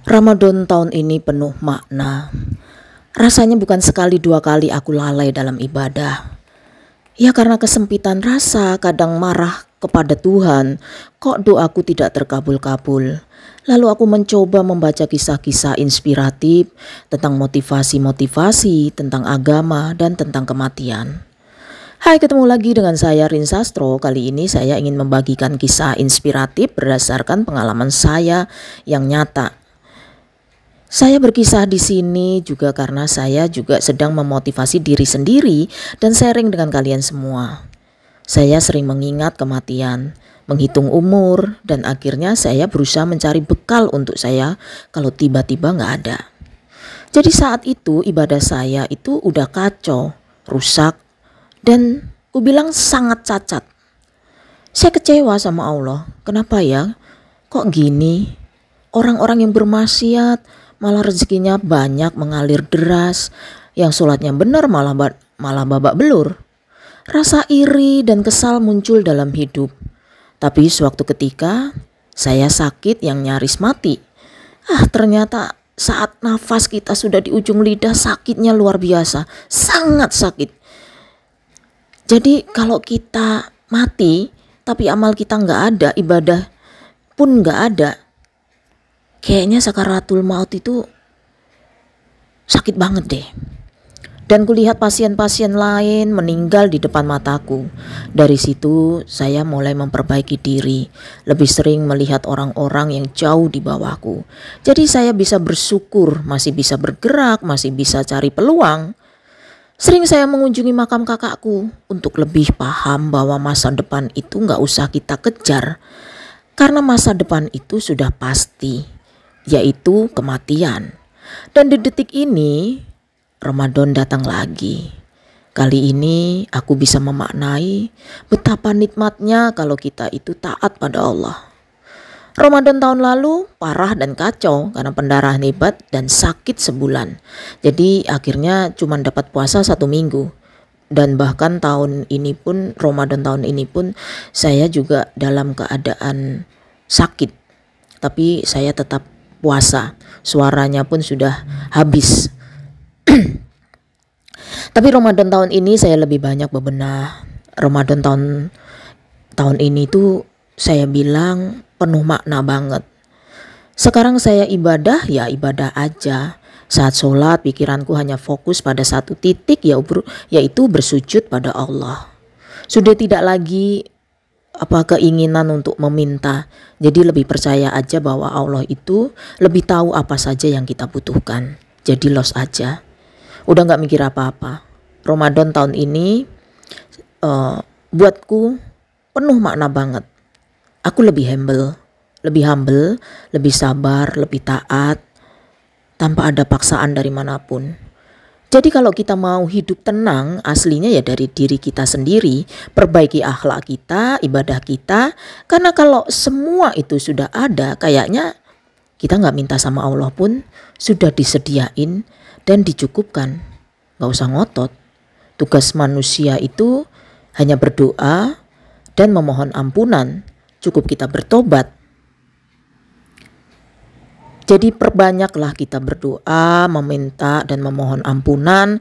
Ramadan tahun ini penuh makna. Rasanya bukan sekali dua kali aku lalai dalam ibadah. Ya karena kesempitan rasa kadang marah kepada Tuhan, kok doaku tidak terkabul-kabul. Lalu aku mencoba membaca kisah-kisah inspiratif tentang motivasi-motivasi, tentang agama dan tentang kematian. Hai, ketemu lagi dengan saya Rin Sastro. Kali ini saya ingin membagikan kisah inspiratif berdasarkan pengalaman saya yang nyata. Saya berkisah di sini juga karena saya juga sedang memotivasi diri sendiri dan sharing dengan kalian semua. Saya sering mengingat kematian, menghitung umur, dan akhirnya saya berusaha mencari bekal untuk saya kalau tiba-tiba nggak ada. Jadi saat itu ibadah saya itu udah kacau, rusak, dan ku bilang sangat cacat. Saya kecewa sama Allah. Kenapa ya? Kok gini? Orang-orang yang bermaksiat malah rezekinya banyak mengalir deras, yang sholatnya benar malah babak belur. Rasa iri dan kesal muncul dalam hidup. Tapi suatu ketika saya sakit yang nyaris mati. Ternyata saat nafas kita sudah di ujung lidah sakitnya luar biasa, sangat sakit. Jadi kalau kita mati tapi amal kita nggak ada, ibadah pun nggak ada, kayaknya sakaratul maut itu sakit banget deh. Dan kulihat pasien-pasien lain meninggal di depan mataku. Dari situ saya mulai memperbaiki diri, lebih sering melihat orang-orang yang jauh di bawahku. Jadi saya bisa bersyukur, masih bisa bergerak, masih bisa cari peluang. Sering saya mengunjungi makam kakakku untuk lebih paham bahwa masa depan itu gak usah kita kejar. Karena masa depan itu sudah pasti, yaitu kematian. Dan di detik ini Ramadan datang lagi. Kali ini aku bisa memaknai betapa nikmatnya kalau kita itu taat pada Allah. Ramadan tahun lalu parah dan kacau karena pendarahan hebat dan sakit sebulan. Jadi akhirnya cuma dapat puasa 1 minggu. Dan bahkan tahun ini pun, Ramadan tahun ini pun saya juga dalam keadaan sakit. Tapi saya tetap puasa. Suaranya pun sudah habis. Tapi Ramadan tahun ini saya lebih banyak bebenah. Ramadan tahun ini tuh saya bilang penuh makna banget. Sekarang saya ibadah ya ibadah aja. Saat sholat pikiranku hanya fokus pada satu titik, yaitu bersujud pada Allah. Sudah tidak lagi keinginan untuk meminta. Jadi lebih percaya aja bahwa Allah itu lebih tahu apa saja yang kita butuhkan. Jadi los aja. Udah gak mikir apa-apa. Ramadan tahun ini buatku penuh makna banget. Aku lebih humble, lebih sabar, lebih taat, tanpa ada paksaan dari manapun. Jadi kalau kita mau hidup tenang, aslinya ya dari diri kita sendiri, perbaiki akhlak kita, ibadah kita. Karena kalau semua itu sudah ada, kayaknya kita gak minta sama Allah pun sudah disediain dan dicukupkan. Gak usah ngotot. Tugas manusia itu hanya berdoa dan memohon ampunan. Cukup kita bertobat. Jadi perbanyaklah kita berdoa, meminta dan memohon ampunan.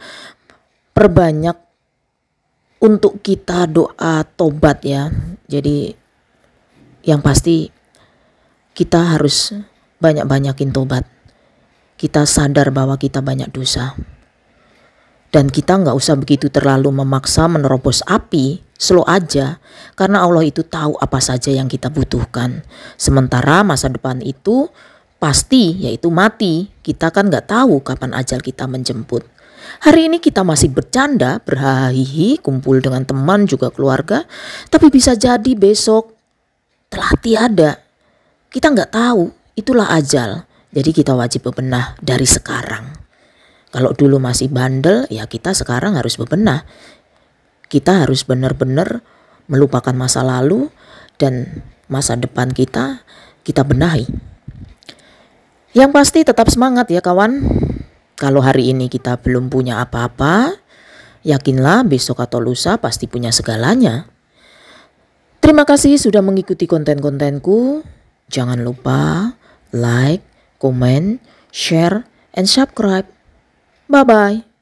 Perbanyak untuk kita doa tobat ya. Jadi yang pasti kita harus banyak-banyakin tobat. Kita sadar bahwa kita banyak dosa. Dan kita gak usah begitu terlalu memaksa menerobos api, slow aja. Karena Allah itu tahu apa saja yang kita butuhkan. Sementara masa depan itu pasti, yaitu mati. Kita kan gak tahu kapan ajal kita menjemput. Hari ini kita masih bercanda, berhahihi, kumpul dengan teman juga keluarga. Tapi bisa jadi besok telah tiada. Kita gak tahu, itulah ajal. Jadi kita wajib bebenah dari sekarang. Kalau dulu masih bandel, ya kita sekarang harus bebenah. Kita harus benar-benar melupakan masa lalu dan masa depan kita benahi. Yang pasti tetap semangat ya kawan. Kalau hari ini kita belum punya apa-apa, yakinlah besok atau lusa pasti punya segalanya. Terima kasih sudah mengikuti konten-kontenku. Jangan lupa like, comment, share, and subscribe. Bye-bye.